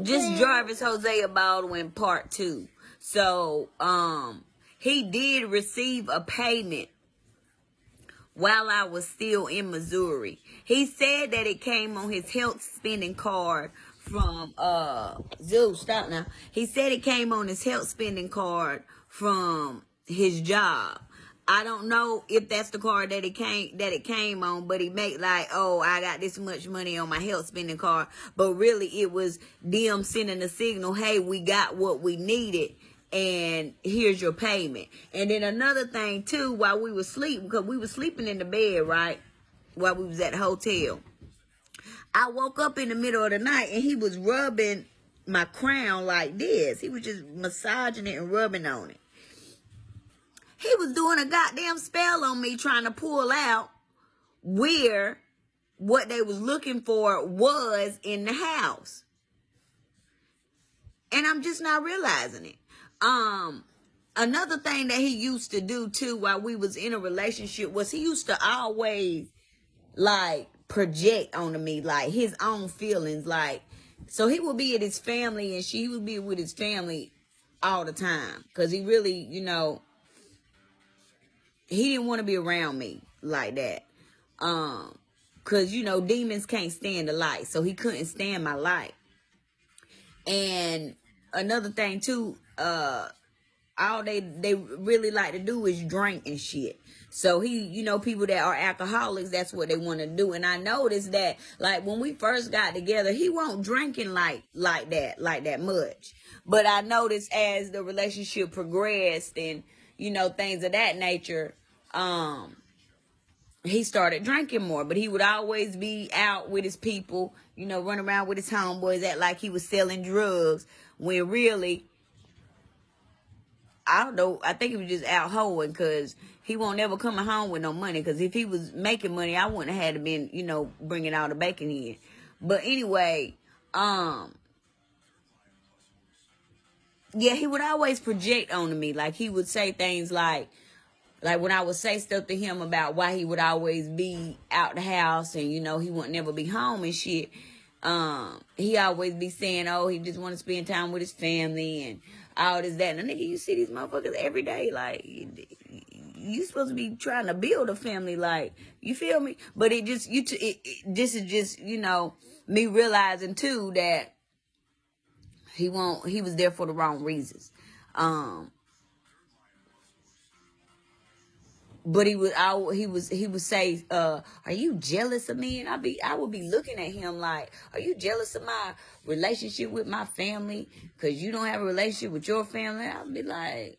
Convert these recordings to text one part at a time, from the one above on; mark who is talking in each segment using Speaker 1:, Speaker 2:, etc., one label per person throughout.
Speaker 1: Just Jarvis, Hosea, Baldwin, part 2. So, he did receive a payment while I was still in Missouri. He said that it came on his health spending card from, Zeus, stop now. He said it came on his health spending card from his job. I don't know if that's the card that it came on, but he made like, oh, I got this much money on my health spending card. But really it was them sending a signal, hey, we got what we needed and here's your payment. And then another thing too, while we were sleeping, because we were sleeping in the bed, right? While we was at the hotel. I woke up in the middle of the night and he was rubbing my crown like this. He was just massaging it and rubbing on it. He was doing a goddamn spell on me, trying to pull out where what they was looking for was in the house. And I'm just not realizing it. Another thing that he used to do too while we was in a relationship was he used to always like project onto me like his own feelings. Like, so he would be at his family and she would be with his family all the time. Cause he really, you know, he didn't want to be around me like that. Cause you know, demons can't stand the light. So he couldn't stand my light. And another thing too, all they really like to do is drink and shit. So he, you know, people that are alcoholics, that's what they want to do. And I noticed that, like, when we first got together, he wasn't drinking like that much. But I noticed as the relationship progressed and, you know, things of that nature, he started drinking more. But he would always be out with his people, you know, run around with his homeboys, act like he was selling drugs, when really, I don't know, I think he was just out hoeing, because he won't never come home with no money. Because if he was making money, I wouldn't have had to been, you know, bringing all the bacon in. But anyway, yeah, he would always project onto me. Like, he would say things like when I would say stuff to him about why he would always be out the house and, you know, he wouldn't never be home and shit. He always be saying, oh, he just want to spend time with his family and all this, that. And nigga, you see these motherfuckers every day. Like, you supposed to be trying to build a family. Like, you feel me? But it just, this is just, you know, me realizing too that he was there for the wrong reasons. But he would say, are you jealous of me? And I would be looking at him like, are you jealous of my relationship with my family? Because you don't have a relationship with your family? I'd be like,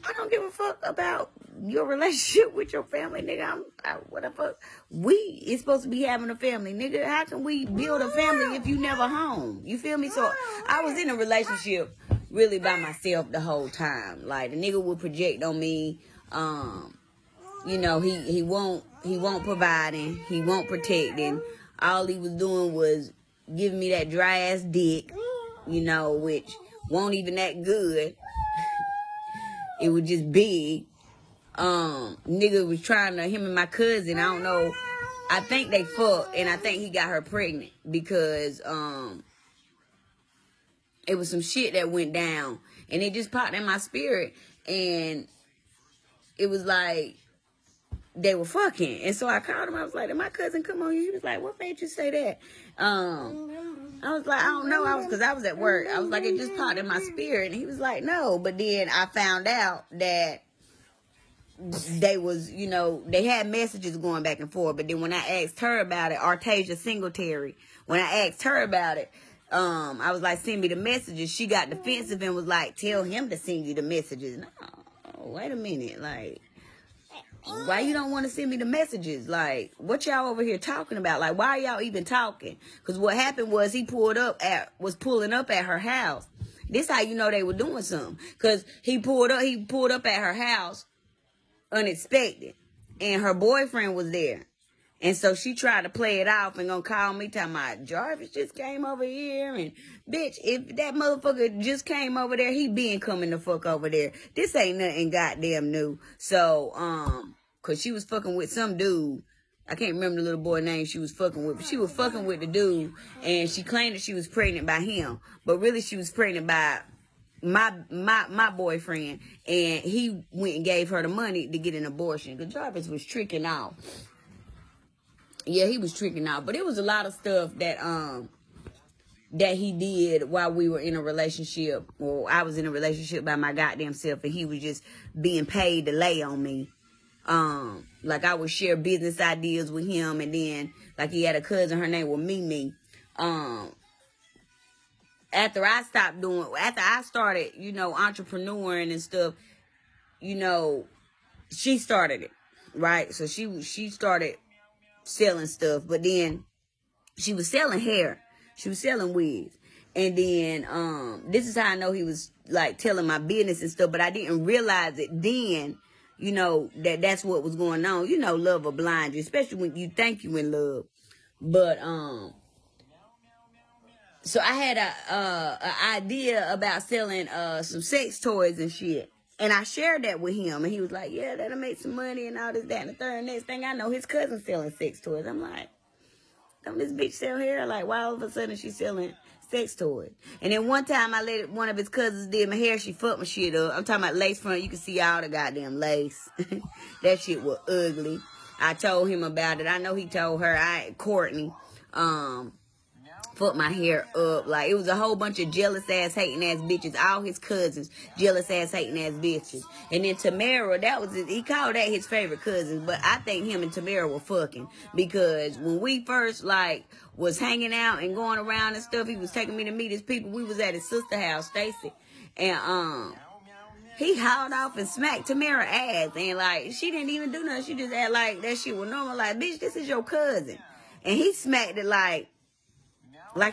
Speaker 1: I don't give a fuck about your relationship with your family, nigga. What the fuck? We is supposed to be having a family, nigga. How can we build a family if you never home? You feel me? So I was in a relationship really by myself the whole time. Like, the nigga would project on me. You know, he won't providing, he won't protecting. All he was doing was giving me that dry ass dick, you know, which won't even that good. It was just big. Nigga was trying to, him and my cousin, I don't know, I think they fucked, and I think he got her pregnant because it was some shit that went down, and it just popped in my spirit, and it was like they were fucking. And so I called him. I was like, did my cousin come on you? He was like, what made you say that? I was like, I don't know. Because I was at work. I was like, it just popped in my spirit. And he was like, no. But then I found out that they was, you know, they had messages going back and forth. But then when I asked her about it, Artasia Singletary, when I asked her about it, I was like, send me the messages. She got defensive and was like, tell him to send you the messages. No, wait a minute. Like, why you don't want to send me the messages? Like, what y'all over here talking about? Like, why are y'all even talking? Because what happened was he was pulling up at her house. This how you know they were doing something. Because he pulled up at her house unexpected. And her boyfriend was there. And so she tried to play it off and gonna call me talking about Jarvis just came over here. And bitch, if that motherfucker just came over there, he been coming the fuck over there. This ain't nothing goddamn new. So, cause she was fucking with some dude I can't remember the little boy name she was fucking with, but she was fucking with the dude, and she claimed that she was pregnant by him, but really she was pregnant by my boyfriend, and he went and gave her the money to get an abortion. Because Jarvis was tricking out. Yeah, he was tricking out, but it was a lot of stuff that he did while we were in a relationship, or I was in a relationship by my goddamn self, and he was just being paid to lay on me. Like I would share business ideas with him, and then like he had a cousin, her name was Mimi. After I started, entrepreneuring and stuff, she started it, right? So she started selling stuff, but then she was selling hair. She was selling wigs. And then this is how I know he was like telling my business and stuff, but I didn't realize it then, that's what was going on. Love will blind you, especially when you think you in love. But so I had a idea about selling some sex toys and shit. And I shared that with him, and he was like, yeah, that'll make some money and all this, that, and the third. Next thing I know, his cousin's selling sex toys. I'm like, don't this bitch sell hair? Like, why all of a sudden she's selling sex toys? And then one time I let one of his cousins did my hair, she fucked my shit up. I'm talking about lace front. You can see all the goddamn lace. That shit was ugly. I told him about it. I know he told her. Courtney, fucked my hair up. Like, it was a whole bunch of jealous ass, hating ass bitches. All his cousins, jealous ass, hating ass bitches. And then Tamara, he called that his favorite cousin. But I think him and Tamara were fucking. Because when we first, was hanging out and going around and stuff, he was taking me to meet his people. We was at his sister house, Stacy. And, he hauled off and smacked Tamara ass. And, she didn't even do nothing. She just act like that shit was normal. Like, bitch, this is your cousin. And he smacked it like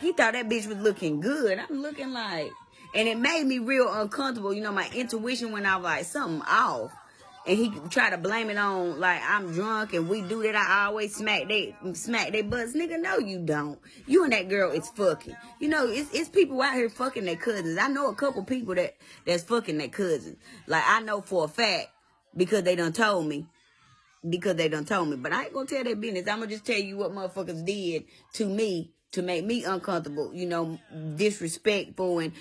Speaker 1: he thought that bitch was looking good. I'm looking like, and it made me real uncomfortable. My intuition went off like something off. And he tried to blame it on I'm drunk and we do that. I always smack they butts. Nigga, no, you don't. You and that girl is fucking. It's people out here fucking their cousins. I know a couple people that's fucking their cousins. I know for a fact because they done told me. But I ain't gonna tell their business. I'm gonna just tell you what motherfuckers did to me to make me uncomfortable, disrespectful, and,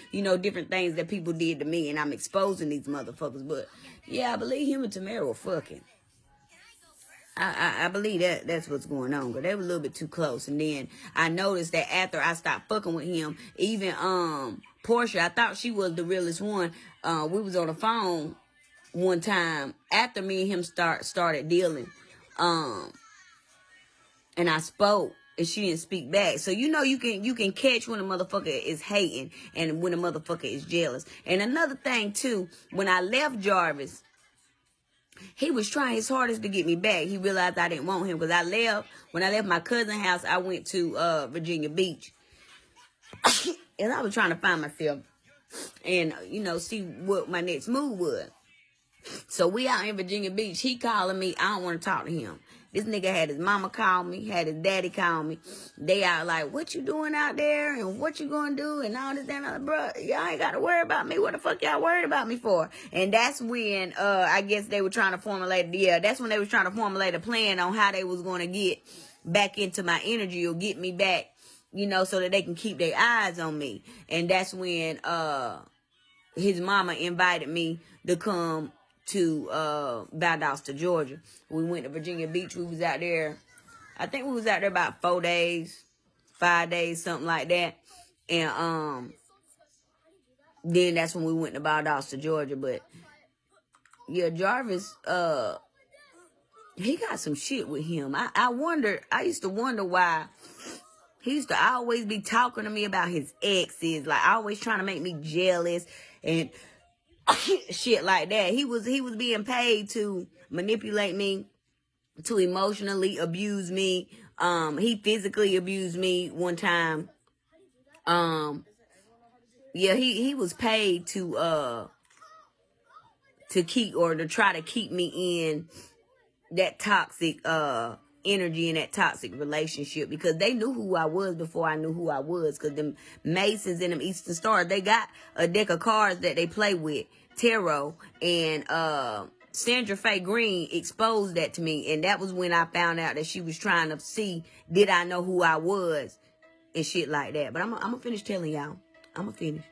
Speaker 1: different things that people did to me, and I'm exposing these motherfuckers. But, yeah, I believe him and Tamara were fucking. I believe that's what's going on, but they were a little bit too close. And then I noticed that after I stopped fucking with him, even Portia, I thought she was the realest one. We was on the phone one time after me and him started dealing, and I spoke. And she didn't speak back. So, you can catch when a motherfucker is hating and when a motherfucker is jealous. And another thing, too, when I left Jarvis, he was trying his hardest to get me back. He realized I didn't want him because when I left my cousin's house, I went to Virginia Beach. And I was trying to find myself and, see what my next move was. So we out in Virginia Beach. He calling me. I don't want to talk to him. This nigga had his mama call me, had his daddy call me. They out like, what you doing out there and what you gonna do and all this and that. Bro, y'all ain't got to worry about me. What the fuck y'all worried about me for? And that's when, I guess they were trying to formulate a plan on how they was going to get back into my energy or get me back, so that they can keep their eyes on me. And that's when, his mama invited me to come to Valdosta, Georgia. We went to Virginia Beach. We was out there. I think we was out there about 4 days, 5 days, something like that. And then that's when we went to Valdosta, Georgia. But yeah, Jarvis, he got some shit with him. I used to wonder why he used to always be talking to me about his exes, always trying to make me jealous and shit like that. He was being paid to manipulate me, to emotionally abuse me. He physically abused me one time. Yeah, he was paid to keep or to try to keep me in that toxic energy in that toxic relationship because they knew who I was before I knew who I was. Because them Masons and them Eastern Stars, they got a deck of cards that they play with, tarot, and Sandra Faye Green exposed that to me. And that was when I found out that she was trying to see, did I know who I was and shit like that. But I'm going to finish telling y'all. I'm going to finish.